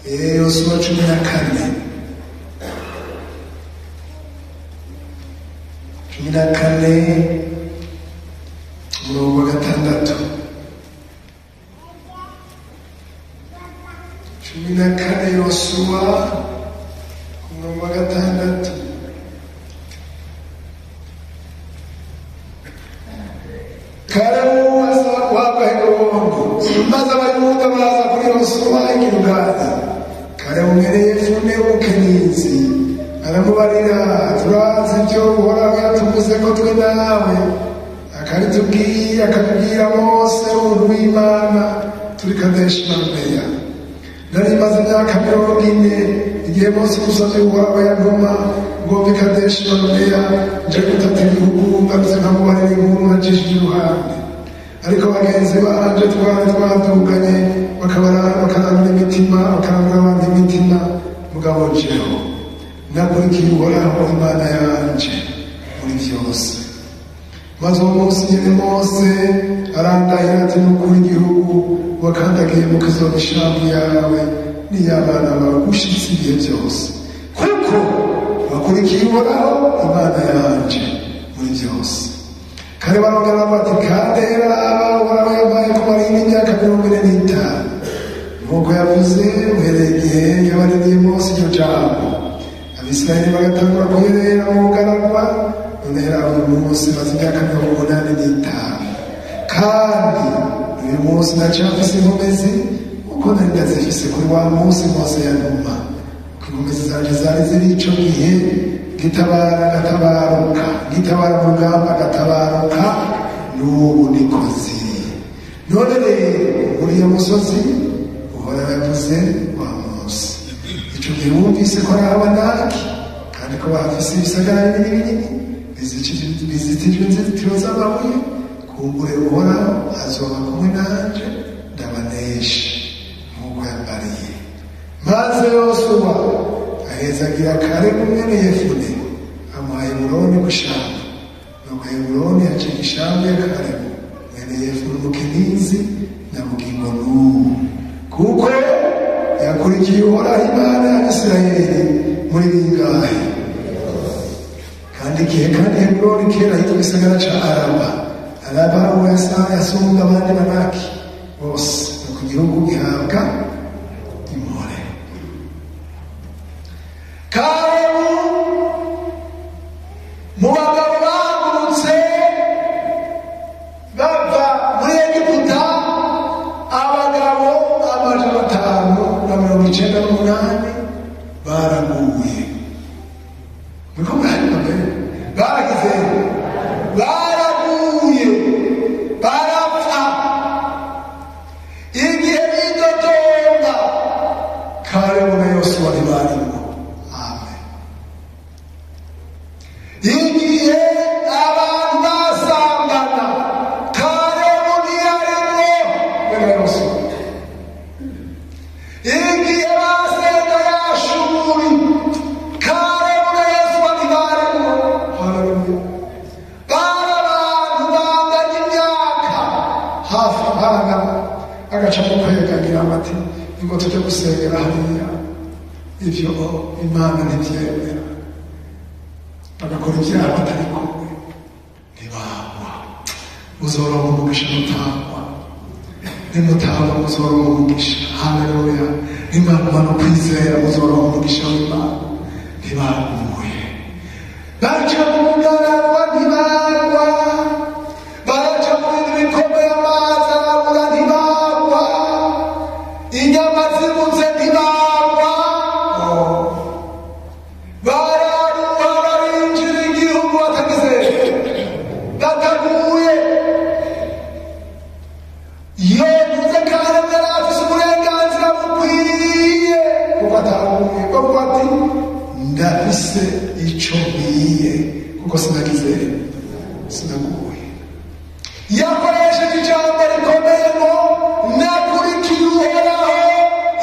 Yosuwa 14 umurongo wa 6. 14 Yosuwa umurongo wa 6. Kalebu wapa Hegobondo maze abayuda baza kuri Yosuwa i Gilgali. Kalebu mwene Yefune w'Umukenizi aramubarira, turazi ibyo Uhoraho yatuvuze ko twe nawe, akabibwira Mose umuntu w'Imana turi Kadeshi Baruneya. Nari maze imyaka 40 igihe Mose umusavye Uhoraho yantuma ngo mbe Kadeshi Baruneya nje gutata ibihugu ngarutse nkamubarira inkuru najishije iruhande. Ariko bagenzi banje twari twaduganye bakarangura imitima, bakarangura abandi imitima, mugabo jeho nakurikiye Uhoraho Imana yanje muri byose. Maze uwo munsi nyene Mose arandahira ati nukuri igihugu wakandagiye mu kizoba ishavu yawe n'iy'abana bawe gushitsa ibihe byose, kuko wakurikiye Uhoraho Imana yanje muri byose. Kare barongera bati kandi Uhoraho yabaye ko barinda imyaka 45 nk'uko yavuze uhereye igihe yabaririye Mose iryo jambo. Abisirayeli bagatangura kuyerera mu bugaragwa, none uyu munsi maze imyaka 85 kandi uyu munsi ndacyafise inkomezi uko nari ndazifise kuri wa munsi Mose yantuma. Inkomezi zanje zari ziri ico gihe gitabara mu rugamba gatabaruka, n'ubu niko ziri. None rero uriya musozi Uhoraho yavuze wa Mose, ico gihe wumvise ko ari Abanaki kandi ko bafise ibisagara binini bizitijwe inzitiro z'amabuye, kumbure Uhoraho azoba kumwe nanje ndabaneshe nk'uko yambariye. Maze Yosuwa ahezagira Kalebu mwene Yefune amuha Heburoni gushamba, nuko Heburoni acika ishambu ya Kalebu mwene Yefune Umukenizi na bugingo n'ubu, kuko yakurikiye Uhoraho Imana y'Abisirayeli muri bingahe. Kandi Heburoni kera hitwa igisagara ca Araba uwo yasumba abandi Banaki bose, nuko igihugu gihabwa Imore. Kalebu mu bagabo bagurutse bava muri Egiputa, abagabo 598 baraguye. Baraguye barapfa. Igihe bidodomba Kalebu na Yosuwa ntibarimo. Amen. Igihe abantu basambana Kalebu ntiyarimo na Yosuwa. Igihe basenga Yashuri Kalebu na Yosuwa ntibarimo. Haleluya. Agaca mu kwegagira bati ngo tujye gusengera hariya, ivyo Imana ntivyemera. Bagakora ivyaha batari kumwe, ntibagwa. Muzoronka umugisha mutangwa, nimutangwa muzoronka umugisha. Haleluya. Imana no kwizera muzoronka umugisha w'Imana. Ntibaguye, baca mu bugaragwa ntibagwa, baca mu bintu bikomeye amazi arabura ntibagwa, inyama zibutse ntibagwa. Bararuha barinjira igihugu bataguye. Yeguze kandi yari afise uburenganzira bukwiye kuko ataguye, kuko ati ndafise ico nkwiye kuko sinaguye. Yakoresheje ijambo rikomeye ngo nakurikiye Uhoraho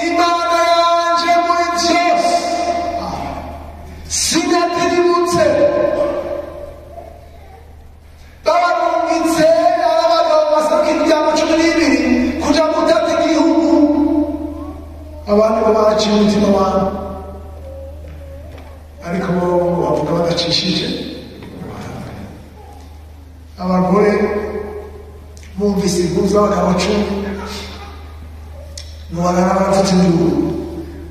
Imana yanje muri byose, sinatirimutse. Barungitse abagabo basabwa imiryango 12 kuja gutata igihugu, abantu babaca baciye umutima wawe ariko bo bavuga badacishije. Abagore bumvise inkuru z'abagabo 10 ntiwarara barafite induru.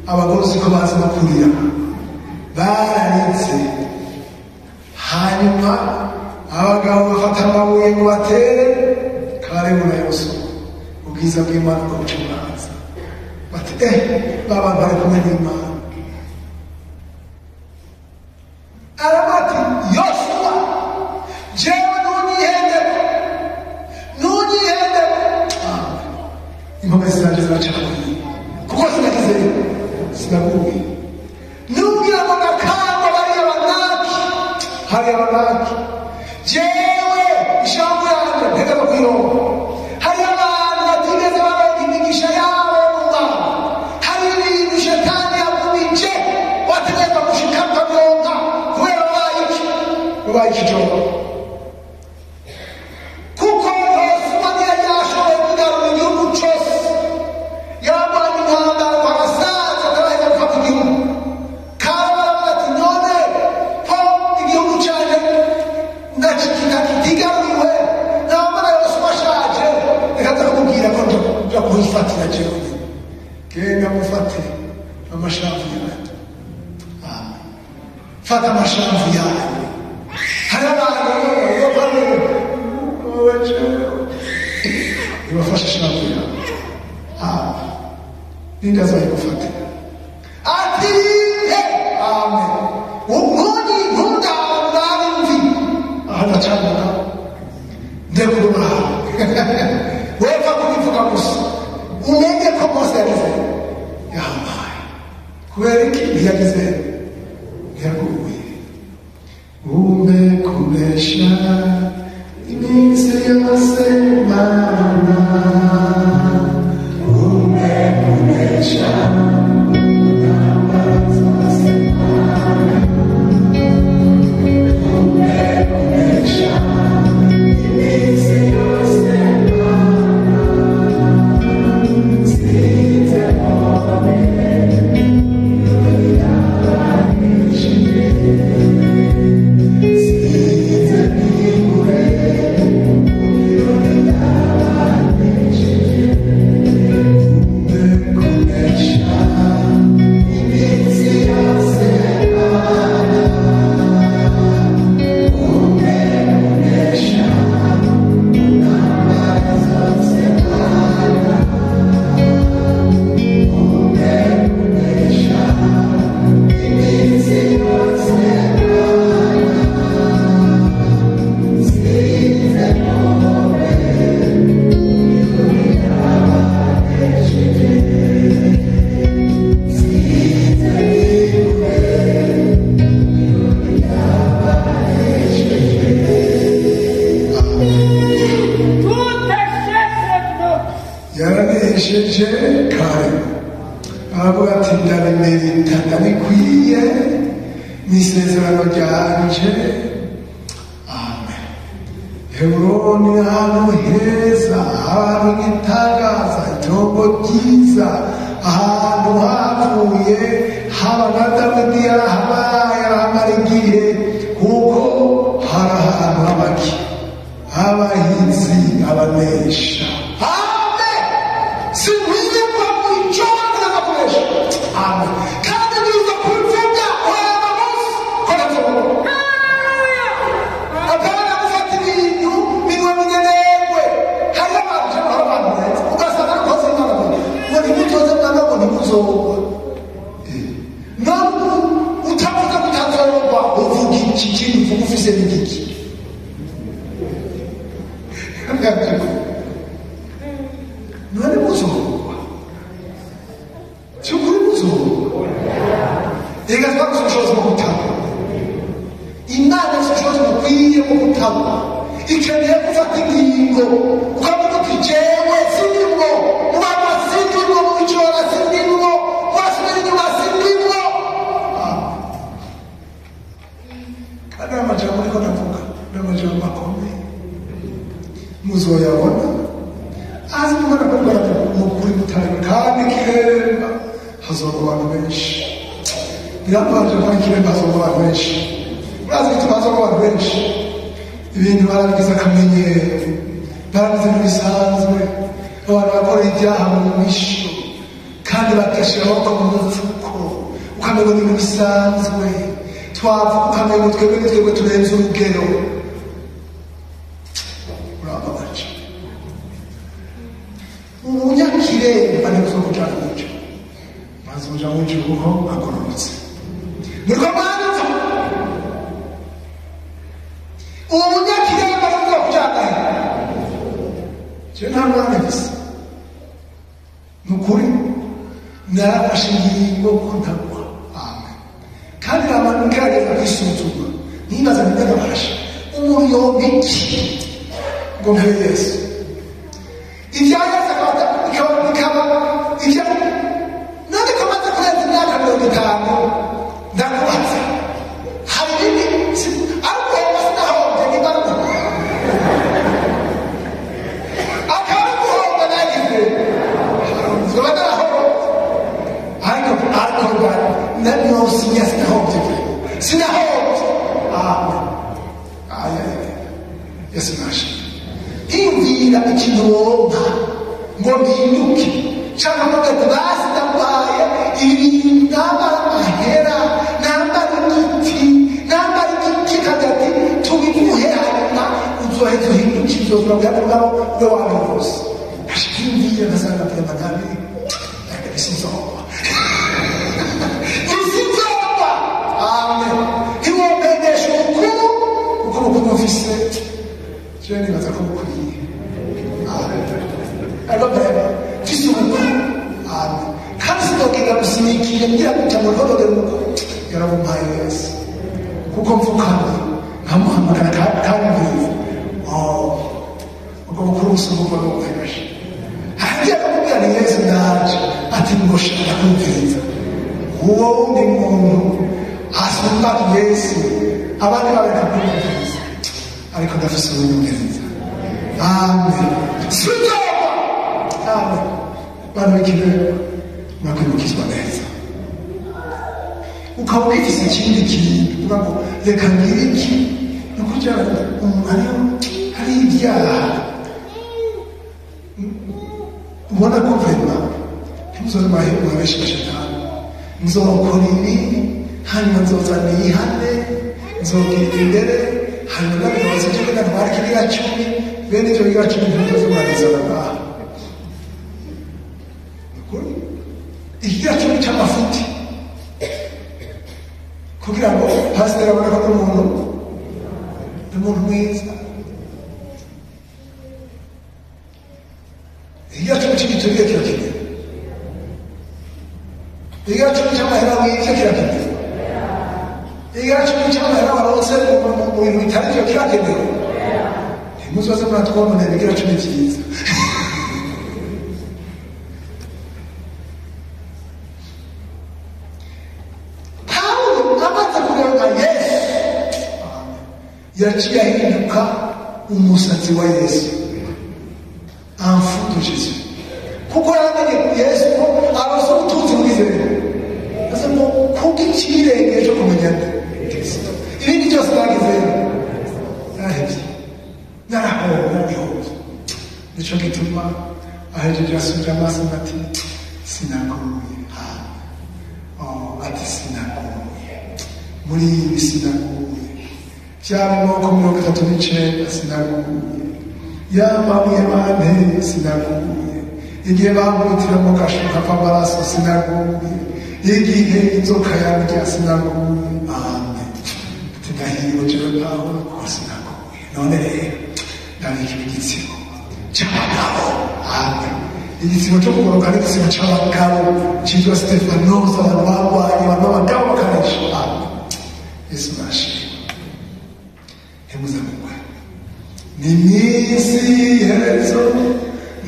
Abagore uziko bazi no kurira bararitse, hanyuma abagabo bafata amabuye ngo batere Kalebu na Yosuwa. Ubwiza bw'Imana bwo bucuraza bati baba bari kumwe n'Imana. Arabati Yosuwa jewe ntunyihende impome zanje ziracakwiye kuko sinaguye nubwira ngo nakamba bariya banaki jewe ishambo yanjye ntegeka kwironga. Hari abantu batigeze baronka imigisha yabo mu Mana. Hari ibintu shetani yakubije wategeka gushika ukabironka kubera wabaye ikijoba. Kuko Yosuwa ntiyari yashoboye kugarura igihugu cyose. Yarwanya intambara bagasaza akabaheza gufata igihugu. Kandi baravuga ati none ko igihugu cyaje kitigaruriwe nabona Yosuwa ashaje, reka ndakubwira ko nja kuyifatira jewe. Genda mufate amashavu yawe. Fata amashavu yawe. Hari abantu ibafasha shavu yawe. Ningaza yigufate. Ati amen. Ukoni nkunda ndabimvi. Aha cyangwa ndekura. Wefa kubivuga gusa. Umenye ko Mose yagize. Yambaye. Kubera iki yagize? Yaguye. Umekunesha iminsi yose Mana. Umekunesha yaranesheje Kalebu. Aravuga ati ndabimerita ndabikwiye n'isezerano ryanje. Amen. Heburoni ni ahantu heza, ahantu h'igitangaza, itongo ryiza, ahantu havuye haba na Dawidi yarahabaye arahamara igihe, kuko hari ahantu habaki abahizi abanesha. Kandi niza kuvuga waba bose kora vuba. Abana gufata ibintu binwe munyenegwe. Hari abantu ugasanga rwose Imana ngo ntimutoze mwana ngo ntimuzogwa. Ntabwo utavuga kutazorogwa uvuga iki kintu uvuga ufise n'igiki. None muzogwa. Cyukuri muzogwa. Ega twako ushoboza mu gutanga. Imana ushoboza mu kwiye mu gutanga. Ikeneye gufata ingingo. Ukavuga uti jewe sindimwo. Mubana sindimwo, mu bicora sindimwo. Wasubira inyuma sindimwo. Kandi amajambo ariko ndavuga n'amajambo akomeye. Muzoyabona. Azi Imana ko mukuri mutari kandi kiremba. hazoba abantu benshi birabaje ko ikiremba hazoba abantu benshi murazi bituma hazoba abantu benshi ibintu barabigize akamenyero barabigize n'ibisanzwe abantu bakora ibyaha mu misho kandi bagashyira amaboko mu mufuko ukamenya ibintu bisanzwe twavuga ukamenya twebwe turenze urugero urababaje umunyakiremba nibwo kuja kuja maze uja mugihugu agororotse niko manza umunyakiremba nibwo kuja je nta mwana gusa nukuri narafashe ingingo ko ntagwa amen kandi abantu ngerageza kwisuzuma nibaza ntibyagabasha umuntu yombi iki ngo mpere Yesu ibyageze bikaba ibyo none ko maze kurenza imyaka 50 ndakubaza hari nini ariko wasinahombye nibaruka akaba kuhomba nagize ariko nabyo sinahombye amen Yesu nashe imvira ikintu wumva ngo mpinduke cyangwa ngo basi ndambaye ibintu nambara amahera nambara igiti kagati tubiguhe hanyuma uzoheza uhinduke uzozura bwabwo bwe wawe rwose imvira nasanga byamba nabi isizoba amen ntiwomendesha umukuru kuko umukuru ufise je nibaza ko mukuriye ariko brema fise umukuru amen kandi sinogenda gusinikira ngira kuja mu rugo rw'umukuru yaramumpaye Yesu kuko mvukana nkamuhamagara kandi mbizi ubwo mukuru usumukuru n'ubuhereje hagiye kumubwira ni Yesu ndaje ati ngo shaka kumviriza uwo wundi muntu asumba Yesu abandi bareka kumviriza ariko ndafise uwumviriza amen sinzoba amen bana bikire bakwimukizwa neza ukaba ufise ikindi kintu uvuga ngo reka ngire iki ni ukugira hari ibyaha ubona ko vrema ntimuzobe mwabenshi bashetani nzokora ibi hanyuma nzoza niyihane nzogirira imbere hanyuma n'abayobozi byo kwenda ntwara ikiriya cumi bene ibyo bigira cumi ntimuzoze mwarizana ngaha ikiriya cumi cy'amafuti kugira ngo pasiteri abone ko n'umuntu mwiza ikiriya cumi cy'igituriye kirakenewe ikiriya cumi cy'amahera w'ibyo kirakenewe ikiriya cumi cy'amahera warose mu bintu bitari byo kirakenewe ntimuzoze muratwononera ikiriya cumi cyiza yaciye ahinduka umusatsi wa Yesu enfant de Jésus kuko yamenye Yesu ko arose ubutunzi bw'izere asa ngo kuko ikirenge cyo kumenya Kristo ibindi byose bagize narahebye narahoze nicyo gituma ahejeje asubira amaso ati sinaguye ati sinaguye muri ibi sinaguye cyangwa ko 39 sinaguye yamabuye bane sinaguye igihe bamutira mu gashuka k'amaraso sinaguye igihe inzoka yarya sinaguye amen tudahiro jewe Pawulo ko sinaguye none rero ndabika igitsiko cy'abagabo amen igitsiko cyo kugoroka n'igitsiko cy'abagabo cyitwa Stefanoza abantu barwanye abantu b'abagabo bakanisha amen Yesu nashimwe Muzamukwe ni minsi herezo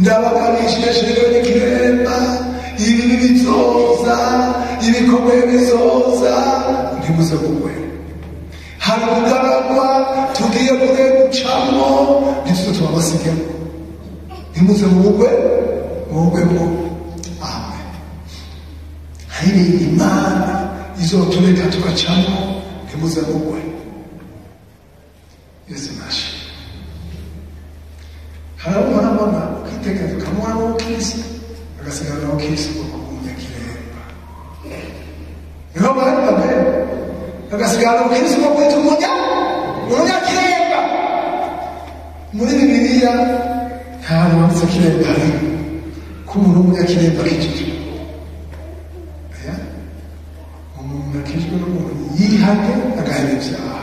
ndabakabishije n'ikiremba ibi bizoza ibikomeye bizoza ntimuzamukwe hari kugaragwa tugiye kure gucamo nitwe tubabasigemo ntimuzamukwe mubwe amen hari Imana izotureka tugacamo ntimuze mugwe. Yesu nashe haraho murabona ukitegereza ukamubona w'ukirisi agasigara w'ukirisi kuko umunyakiremba niho bari babere agasigara w'ukirisi kuko kwita umunyakiremba. Muri Bibiliya ntabwo wanditse kiremba ari ko umuntu w'umunyakiremba akijijwe. Umuntu akijijwe n'umuntu yihanye agahera ibyaha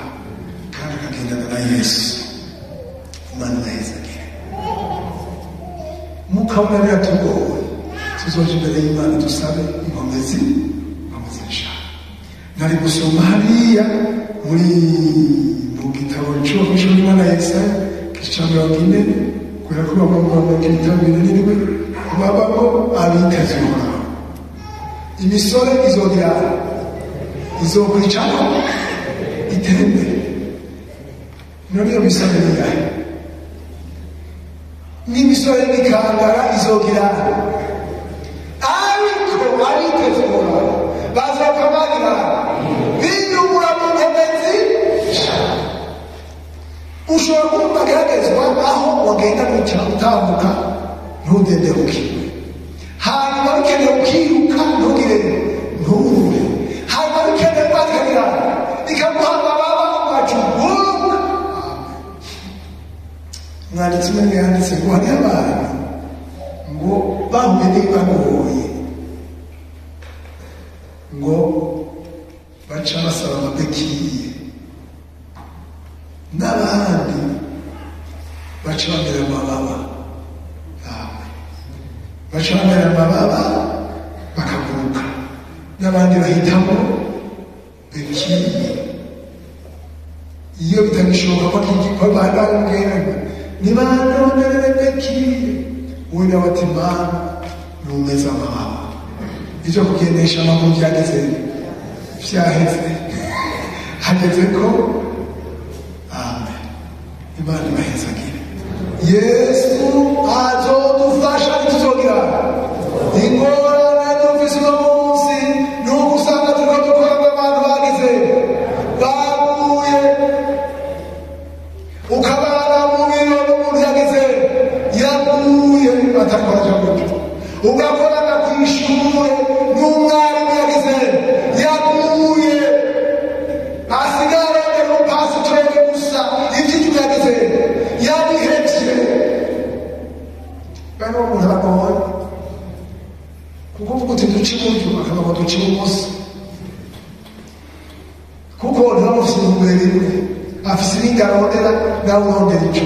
kandi akagendana na Yesu. Imana irahezagire. Mukabona biratugoye tuzoje imbere y'Imana dusabe inkomezi nshaka. Nari gusoma hariya mu gitabo cy'Imana ya Yesaya igice 40 kubera ko bagomba kwita binini babako abiteze Uhoraho. Imisore izokwicana itembe. None iyo misore niyahe? N'imisore n'ikangara izogira ariko abiteze Uhoraho bazokabarira biyungura mu nkomezi. Ushobora kumva ageragezwa aho wagenda gutya utambuka ntudendebuke, hanyuma bikeneye ukiruka ntugire ntuhure, hanyuma bikeneye kwatikagira ikaguha amababa ugacuguruka. Umwanditsi umwe yanditse ngo hariho abantu ngo bahuye n'ibibagoye ngo baca basaba amabekiye, n'abandi baca bamera amababa bakaguruka, n'abandi bahitamo bekiye. Iyo bitagishoboka ko barambwiraga nibanonderere bekiye, uwe nawe ati Mana numeze amababa. Ibyo kugendesha amaguru byaheze hageze ko Imana ibahezagire. Yesu azodufasha ntituzogira ingorane dufise uno munsi. Nuko usanga turiko dukora abantu baguye, ukabana mu biro n'umuntu yaguye atakoraja gutyo, ugakorana kw'ishure n'umwarimu yaguye asigara pasitore gusa iby'icyo yagize yabihebye. Bano umuntu aragoye kuko uvuga uti duce iburyo akavuga ngo duce ibumoso, kuko ntabufise intumbero imwe, afise ibindi arondera nawe urondera icyo.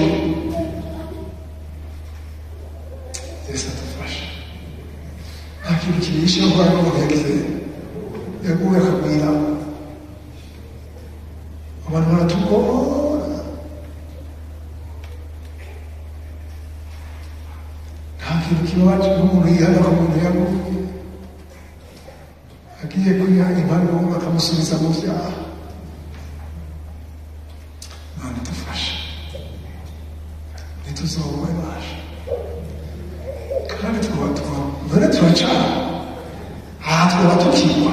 Yesu adufashe. Nta kintu kibishe ngo hari umuntu yaguye akagwira. Abantu baratugora, nta kintu kibabaje nk'umuntu yihana ku muntu yaguye agiye kwiha impanuro bakamusubiza mu byaha. Imana idufashe ntituzobe baje kandi none turacana twaba tukigwa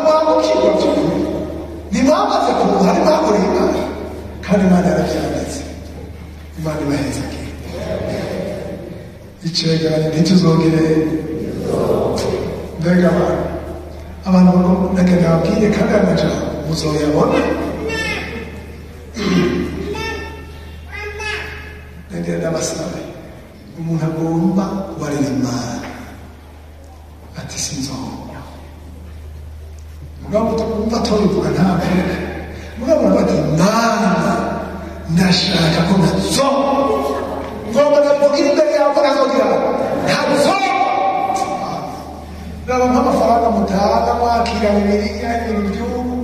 bamukirwa by'ukuri ntibamaze kuza ntibakoreye Imana kandi Imana yarabyanditse. Imana ibahezagire. Icegeranyo ntituzogere mbega abantu nagenda babwiye kandi amajambo muzoyabona. Nagenda basabe umuntu agomba kubarira Imana ati sinzoba mugabo tukumva torivuga ntabwo mugabo bati Imana ndashaka ko nazo ngomba ndavugira imbere yawe nazogira nazo naba nk'amafaranga mutaga mwakira Bibiliya ibintu by'ubu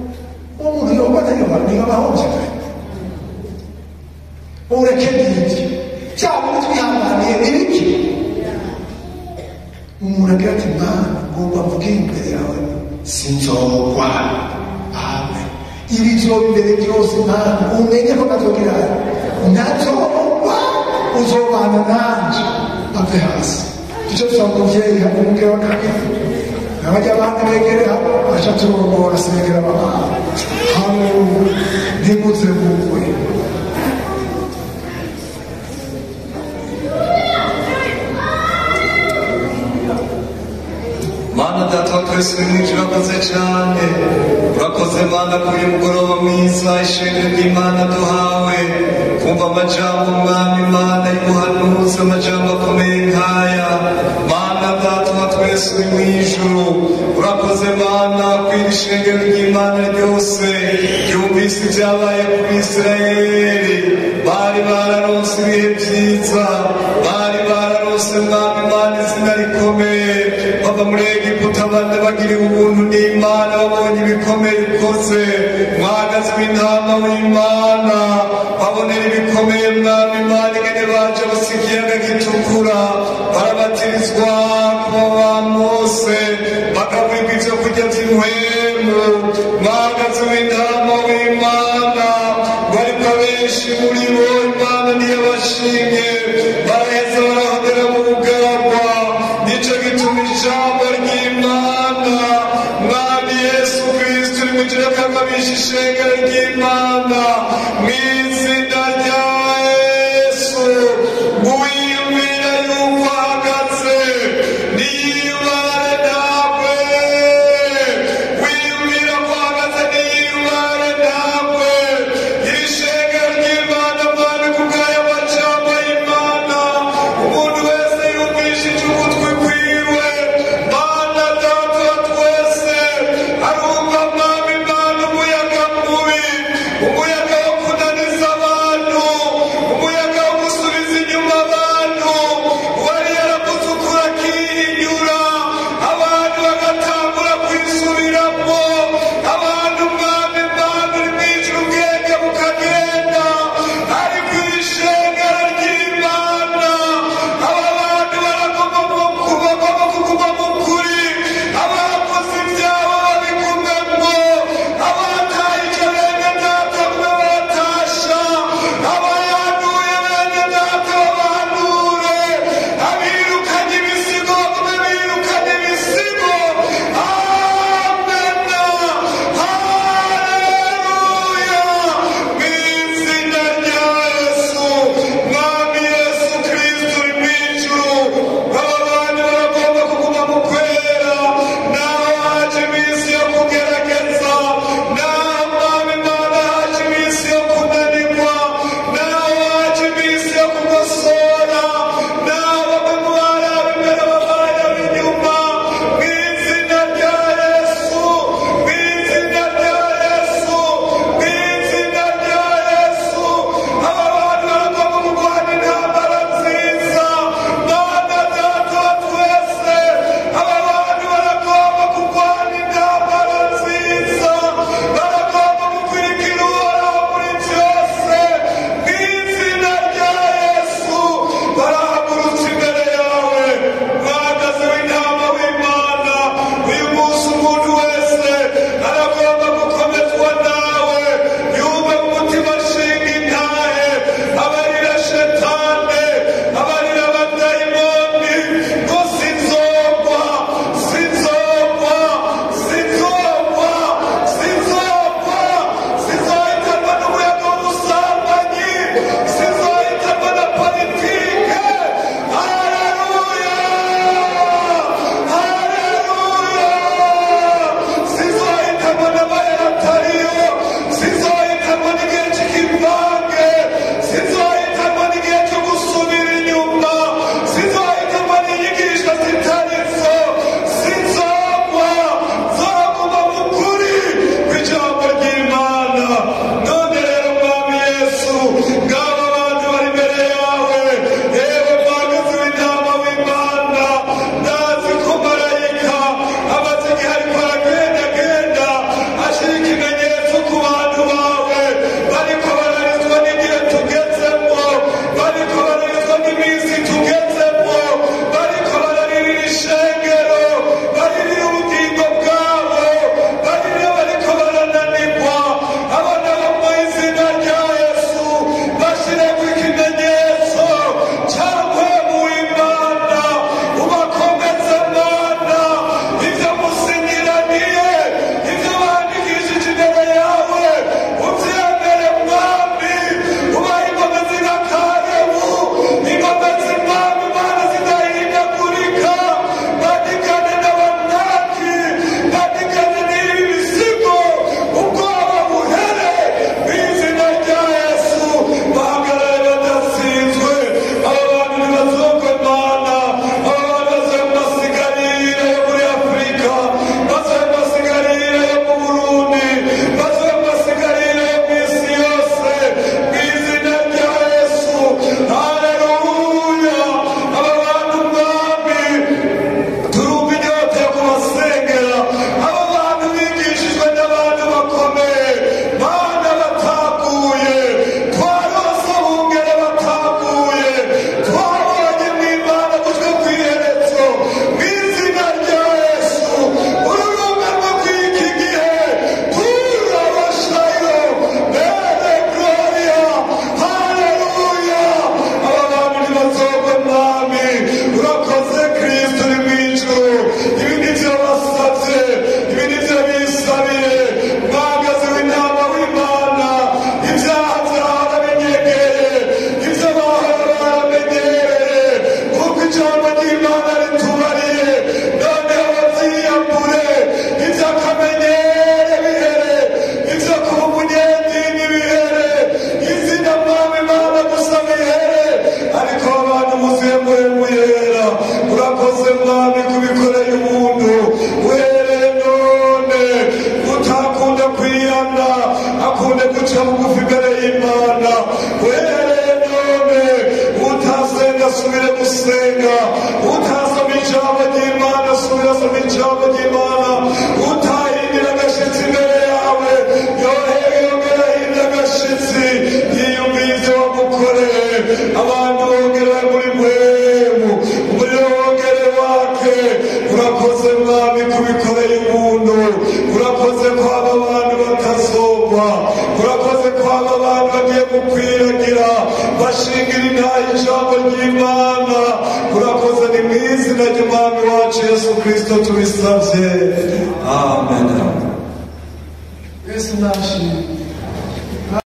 umuntu yobona niba bahomvye ureke n'ibyo cyangwa twihanganiye n'ibiki. Umuntu agira ati Mana ngomba mvuge imbere yawe sinzogwa. Amen. Ibizoba imbere byose Mana umenye ko nazogira nazogwa, uzobana nanje ave hasi. icyo tusaba umubyeyi hari umubyeyi wa kabiri n'abajya abandi begere hano aca turongora asengera abantu hano ntimuze mugwe. Mana data twese mwinjira urakoze cyane, urakoze Mana kuri mugoroba mwiza ishimwe ry'Imana duhawe kumva amajambo mwami Mana y'ubuhanuzi, amajambo akomeye nk'aya. Mana data wa twese uri mu ijuru, urakoze Mana kw'iri shengero ry'Imana ryose ryumvise ibyabaye ku Bisirayeli, bari bararonse ibihe byiza, bari bararonse mwami Mana izina rikomeye, bava muri Egiputa abandi bagiriwe ubuntu n'Imana, babonye ibikomeye bikoze, mwagazi w'intama w'Imana, babonera ibikomeye mwami Mana ingene baje basa ikiyaga gitukura, barabatirizwa kuba ba Mose, bagaburirwa ivyo kurya vy'impwemu, mwagazi w'intama w'Imana, bariko abenshi muri bo Imana ntiyabashimye, baraheza barahondera mu bugaragwa, nico gituma ijambo ry'Imana mwami Yesu Kristo rimujira kakabisha ishengero ry'Imana mw'izina rya Yesu. Wiyumvira yuko ahagaze niyubare ntabwe, wiyumvira ko ahagaze niyubare ntabwe, ishengero ry'Imana mwami kubw'aya majambo y'Imana, umuntu wese yumvishije ugutwi kwiwe Mana data twese arumva mwami Mana umuyaga mubi, umuyaga wo kunaniza abantu bashingira intahe ijambo ry'Imana. Urakoze ni mu izina ry'Umwami wacu Yesu Kristo tubisabye, amen. Yesu nashimye.